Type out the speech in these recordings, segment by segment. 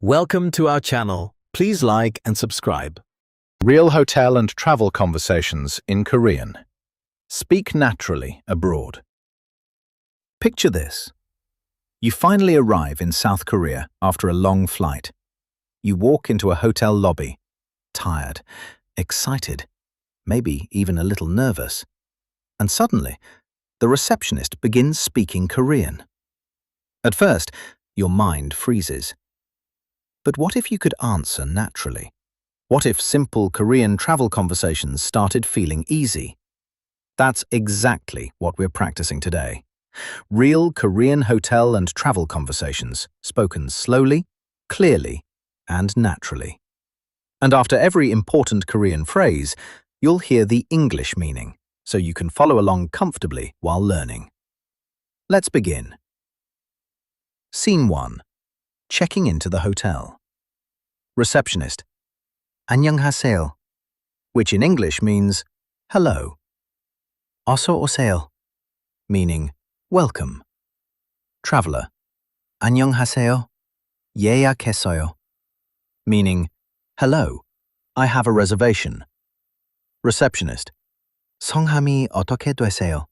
Welcome to our channel. Please like and subscribe. Real hotel and travel conversations in Korean. Speak naturally abroad. Picture this. You finally arrive in South Korea after a long flight. You walk into a hotel lobby, tired, excited, maybe even a little nervous. And suddenly, the receptionist begins speaking Korean. At first, your mind freezes. But what if you could answer naturally? What if simple Korean travel conversations started feeling easy? That's exactly what we're practicing today. Real Korean hotel and travel conversations, spoken slowly, clearly, and naturally. And after every important Korean phrase, you'll hear the English meaning, so you can follow along comfortably while learning. Let's begin. Scene 1. Checking into the hotel. Receptionist. 안녕하세요, which in English means hello. 어서 오세요, meaning welcome. Traveler. 안녕하세요, 예약했어요, meaning hello, I have a reservation. Receptionist. 성함이 어떻게 되세요?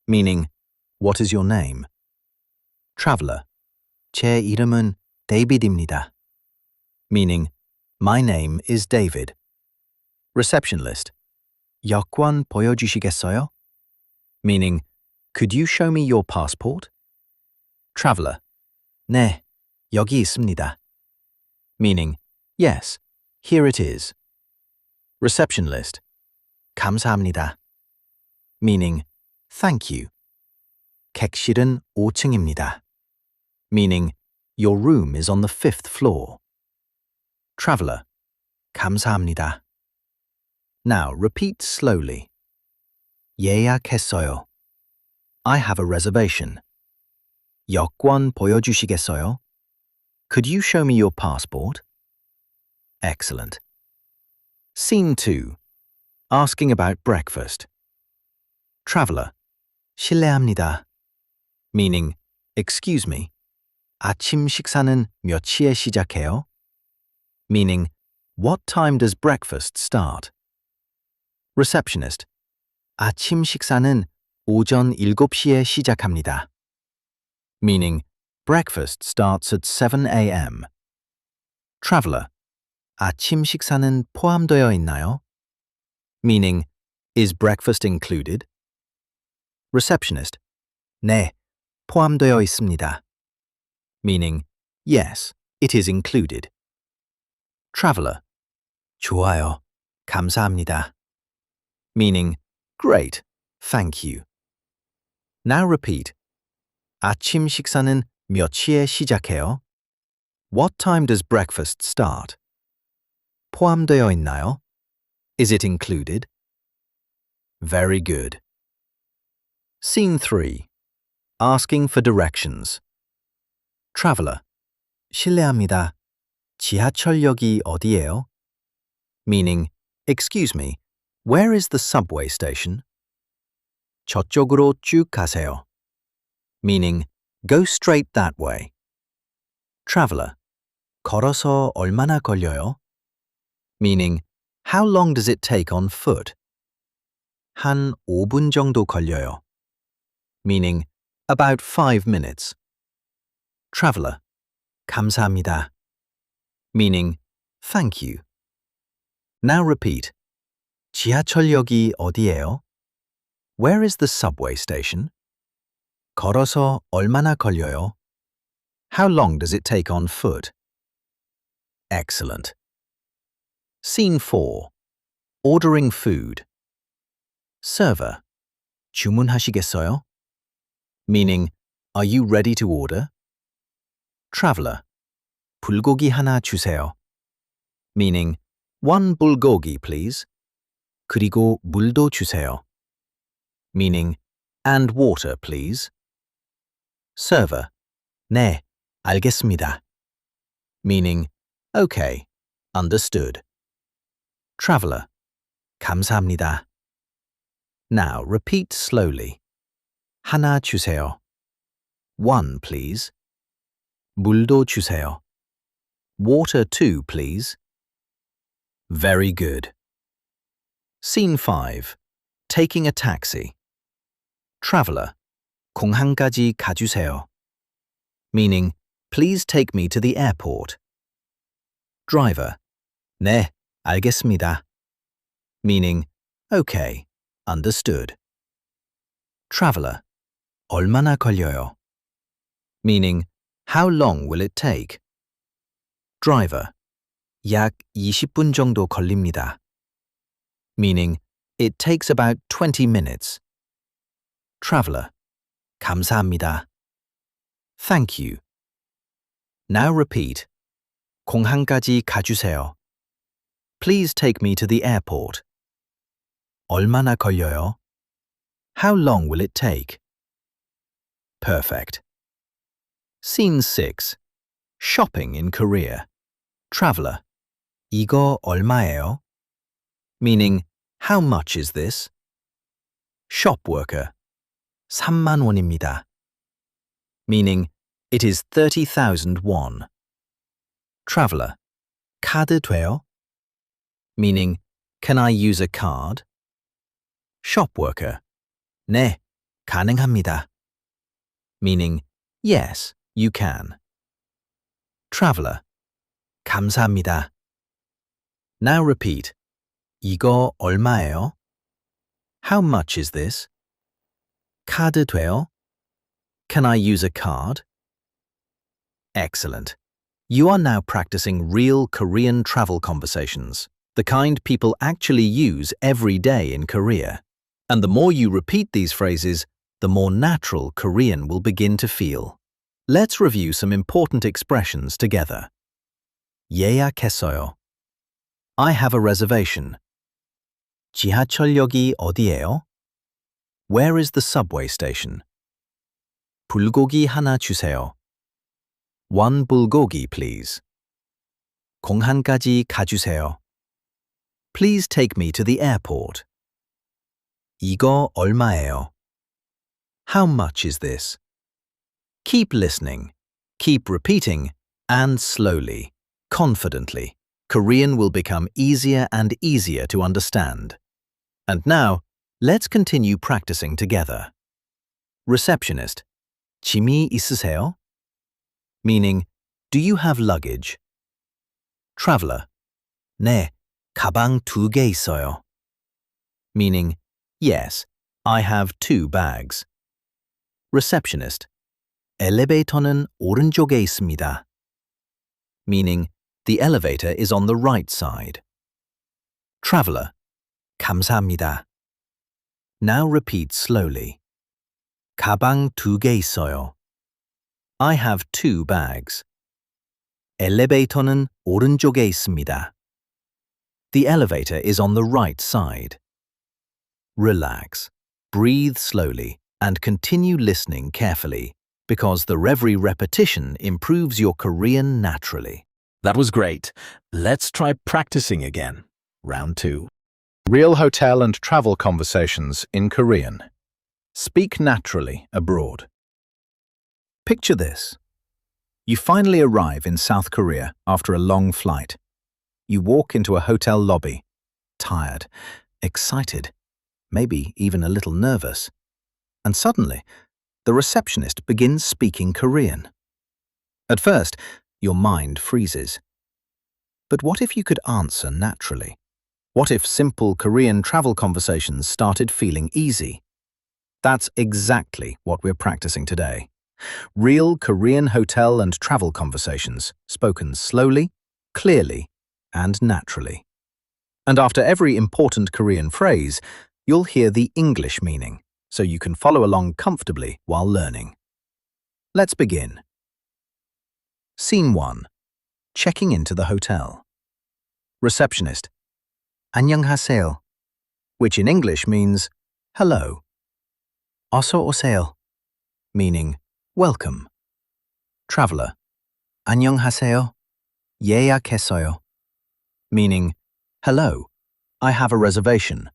Meaning, what is your name? Traveler. 제 이름은 데이비드입니다. Meaning, my name is David. Receptionist. 여권 보여주시겠어요? Meaning, could you show me your passport? Traveler. 네, 여기 있습니다. Meaning, yes, here it is. Receptionist. 감사합니다. Meaning, thank you. 객실은 5층입니다. Meaning, your room is on the 5th floor. Traveler. 감사합니다. Now repeat slowly. 예약했어요. I have a reservation. 여권 보여주시겠어요? Could you show me your passport? Excellent. Scene 2. Asking about breakfast. Traveler. 실례합니다. Meaning, excuse me. 아침 식사는 몇 시에 시작해요? Meaning, what time does breakfast start? Receptionist. 아침 식사는 오전 7시에 시작합니다. Meaning, breakfast starts at 7 a.m. Traveler. 아침 식사는 포함되어 있나요? Meaning, is breakfast included? Receptionist. 네, 포함되어 있습니다. Meaning, yes, it is included. Traveler. 좋아요, 감사합니다. Meaning, great, thank you. Now repeat. 아침 식사는 몇 시에 시작해요? What time does breakfast start? 포함되어 있나요? Is it included? Very good. Scene 3. Asking for directions. Traveler. 실례합니다. 지하철역이 어디예요? Meaning, excuse me, where is the subway station? 저쪽으로 쭉 가세요. Meaning, go straight that way. Traveler. 걸어서 얼마나 걸려요? Meaning, how long does it take on foot? 한 5분 정도 걸려요. Meaning, about 5 minutes. Traveler. 감사합니다. Meaning, thank you. Now repeat. 지하철역이 어디예요? Where is the subway station? 걸어서 얼마나 걸려요? How long does it take on foot? Excellent. Scene 4. Ordering food. Server. 주문하시겠어요? Meaning, are you ready to order? Traveler. 불고기 하나 주세요. Meaning, one bulgogi, please. 그리고 물도 주세요. Meaning, and water, please. Server. 네, 알겠습니다. Meaning, okay, understood. Traveler. 감사합니다. Now repeat slowly. 하나 주세요. One, please. 물도 주세요. Water too, please. Very good. Scene 5. Taking a taxi. Traveler. 공항까지 가주세요. Meaning, please take me to the airport. Driver. 네, 알겠습니다. Meaning, okay, understood. Traveler. 얼마나 걸려요? Meaning, how long will it take? Driver. 약 20분 정도 걸립니다. Meaning, it takes about 20 minutes. Traveler. 감사합니다. Thank you. Now repeat. 공항까지 가주세요. Please take me to the airport. 얼마나 걸려요? How long will it take? Perfect. Scene 6. Shopping in Korea. Traveler. 이거 얼마예요? Meaning, how much is this? Shop worker. 3만 원입니다. Meaning, it is 30,000 won. Traveler. 카드 돼요? Meaning, can I use a card? Shop worker. 네, 가능합니다. Meaning, yes, you can. Traveler. 감사합니다. Now repeat. 이거 얼마예요? How much is this? 카드 돼요? Can I use a card? Excellent. You are now practicing real Korean travel conversations, the kind people actually use every day in Korea. And the more you repeat these phrases, the more natural Korean will begin to feel. Let's review some important expressions together. 예약했어요. I have a reservation. 지하철역이 어디예요? Where is the subway station? 불고기 하나 주세요. One bulgogi, please. 공항까지 가주세요. Please take me to the airport. 이거 얼마예요? How much is this? Keep listening, keep repeating, and slowly, confidently. Korean will become easier and easier to understand. And now, let's continue practicing together. Receptionist. 짐이 있으세요? Meaning, do you have luggage? Traveler. 네, 가방 2개 있어요. Meaning, yes, I have 2 bags. Receptionist. 엘리베이터는 오른쪽에 있습니다. Meaning, the elevator is on the right side. Traveler. 감사합니다. Now repeat slowly. 가방 2개 있어요. I have 2 bags. 엘리베이터는 오른쪽에 있습니다. The elevator is on the right side. Relax, breathe slowly, and continue listening carefully, because the every repetition improves your Korean naturally. That was great. Let's try practicing again. Round 2. Real hotel and travel conversations in Korean. Speak naturally abroad. Picture this. You finally arrive in South Korea after a long flight. You walk into a hotel lobby, tired, excited, maybe even a little nervous. And suddenly, the receptionist begins speaking Korean. At first, your mind freezes. But what if you could answer naturally? What if simple Korean travel conversations started feeling easy? That's exactly what we're practicing today. Real Korean hotel and travel conversations, spoken slowly, clearly, and naturally. And after every important Korean phrase, you'll hear the English meaning, so you can follow along comfortably while learning. Let's begin. Scene 1. Checking into the hotel. Receptionist. 안녕하세요, which in English means hello. 어서 오세요, meaning welcome. Traveler. 안녕하세요, 예약했어요, meaning hello, I have a reservation.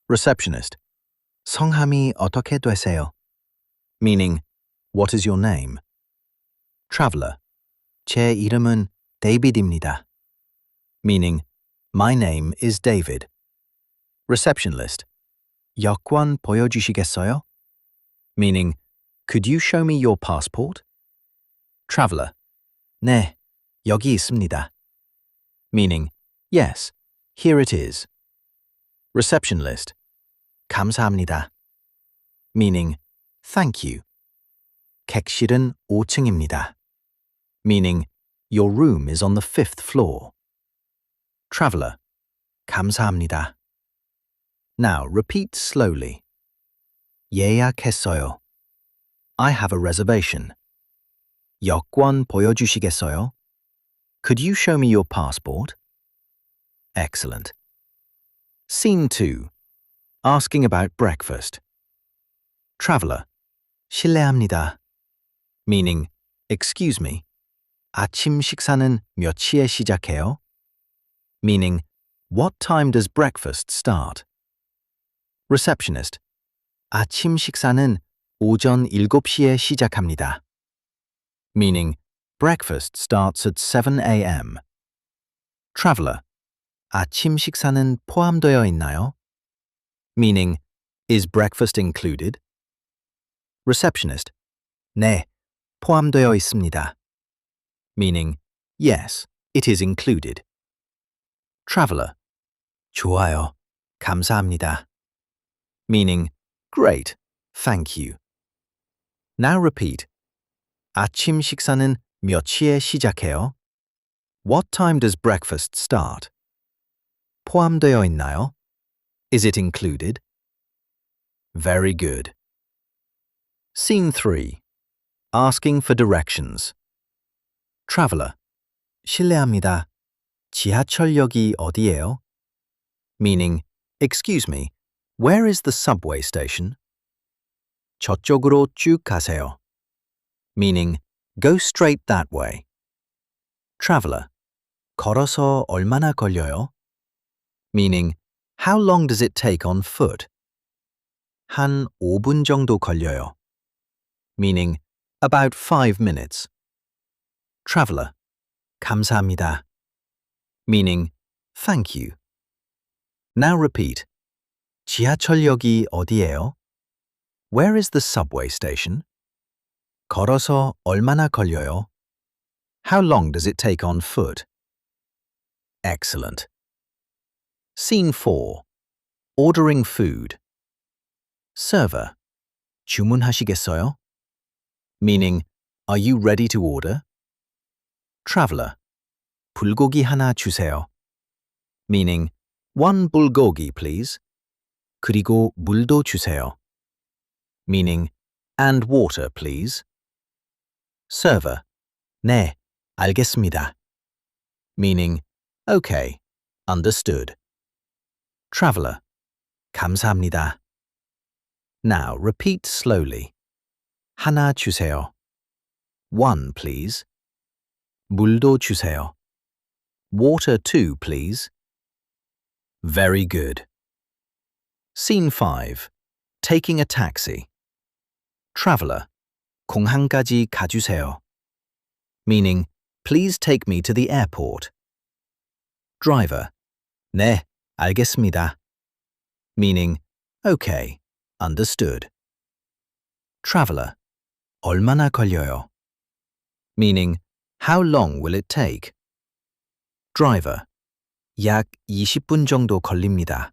Receptionist. 성함이 어떻게 되세요? Meaning, what is your name? Traveler. 제 이름은 David입니다. Meaning, my name is David. Receptionist. 여권 보여주시겠어요? Meaning, could you show me your passport? Traveler. 네, 여기 있습니다. Meaning, yes, here it is. Receptionist. 감사합니다. Meaning, thank you. 객실은 5층입니다. Meaning, your room is on the 5th floor. Traveler. 감사합니다. Now repeat slowly. 예약했어요. I have a reservation. 여권 보여주시겠어요? Could you show me your passport? Excellent. Scene 2. Asking about breakfast. Traveler. 실례합니다. Meaning, excuse me. 아침 식사는 몇 시에 시작해요? Meaning, what time does breakfast start? Receptionist. 아침 식사는 오전 7시에 시작합니다. Meaning, breakfast starts at 7 a.m. Traveler. 아침 식사는 포함되어 있나요? Meaning, is breakfast included? Receptionist. 네, 포함되어 있습니다. Meaning, yes, it is included. Traveler. 좋아요, 감사합니다. Meaning, great, thank you. Now repeat. 아침 식사는 몇 시에 시작해요? What time does breakfast start? 포함되어 있나요? Is it included? Very good. Scene 3. Asking for directions. Traveler. 실례합니다. 지하철역이 어디예요? Meaning, excuse me, where is the subway station? 저쪽으로 쭉 가세요. Meaning, go straight that way. Traveler. 걸어서 얼마나 걸려요? Meaning, how long does it take on foot? 한 5분 정도 걸려요. Meaning, about 5 minutes. Traveler. 감사합니다. Meaning, thank you. Now repeat. 지하철역이 어디예요? Where is the subway station? 걸어서 얼마나 걸려요? How long does it take on foot? Excellent. Scene 4. Ordering food. Server. 주문하시겠어요? Meaning, are you ready to order? Traveler. 불고기 하나 주세요. Meaning, one bulgogi, please. 그리고 물도 주세요. Meaning, and water, please. Server. 네, 알겠습니다. Meaning, okay, understood. Traveler. 감사합니다. Now repeat slowly. 하나 주세요. One, please. 물도 주세요. Water too, please. Very good. Scene 5. Taking a taxi. Traveler. 공항까지 가주세요. Meaning, please take me to the airport. Driver. 네, 알겠습니다. Meaning, okay, understood. Traveler. 얼마나 걸려요? Meaning, how long will it take? Driver. 약 20분 정도 걸립니다.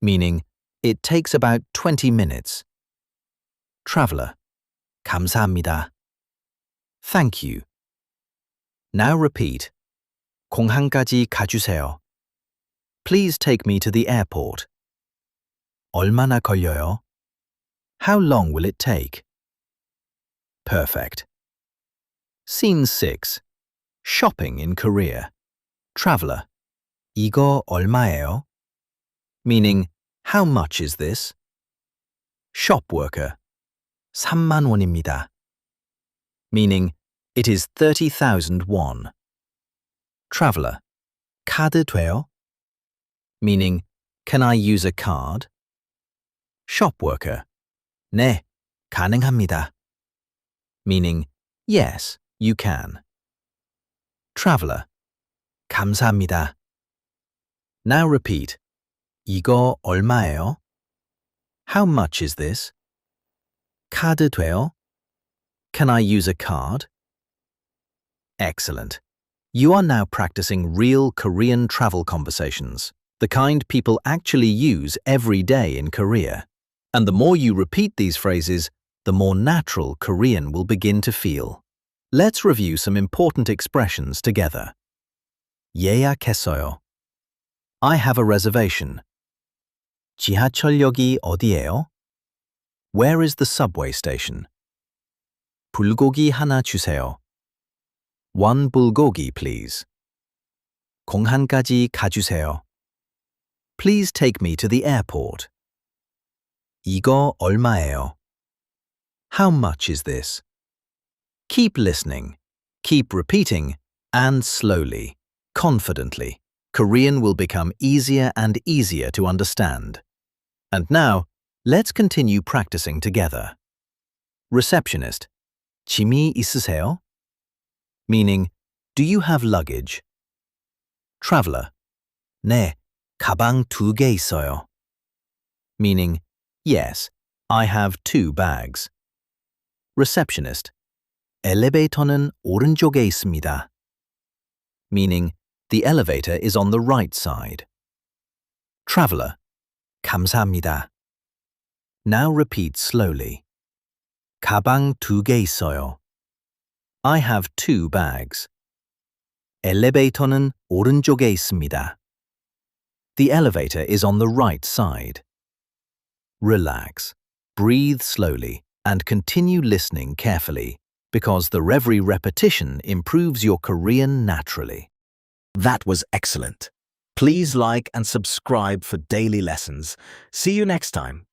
Meaning, it takes about 20 minutes. Traveler. 감사합니다. Thank you. Now repeat. 공항까지 가주세요. Please take me to the airport. 얼마나 걸려요? How long will it take? Perfect. Scene 6. Shopping in Korea. Traveler. 이거 얼마예요? Meaning, how much is this? Shop worker. 3만 원입니다. Meaning, it is 30,000 won. Traveler. 카드 돼요? Meaning, can I use a card? Shop worker. 네, 가능합니다. Meaning, yes, you can. Traveler. 감사합니다. Now repeat. 이거 얼마예요? How much is this? 카드 돼요? Can I use a card? Excellent. You are now practicing real Korean travel conversations, the kind people actually use every day in Korea. And the more you repeat these phrases, the more natural Korean will begin to feel. Let's review some important expressions together. 예약했어요. I have a reservation. 지하철역이 어디예요? Where is the subway station? 불고기 하나 주세요. One bulgogi, please. 공항까지 가주세요. Please take me to the airport. 이거 얼마예요? How much is this? Keep listening, keep repeating, and slowly, confidently, Korean will become easier and easier to understand. And now, let's continue practicing together. Receptionist. 짐이 있으세요? Meaning, do you have luggage? Traveler. 네, 가방 2개 있어요. Meaning, yes, I have 2 bags. Receptionist. 엘리베이터는 오른쪽에 있습니다. Meaning, the elevator is on the right side. Traveler. 감사합니다. Now repeat slowly. 가방 2개 있어요. I have 2 bags. 엘리베이터는 오른쪽에 있습니다. The elevator is on the right side. Relax, breathe slowly, and continue listening carefully, because the every repetition improves your Korean naturally. That was excellent. Please like and subscribe for daily lessons. See you next time.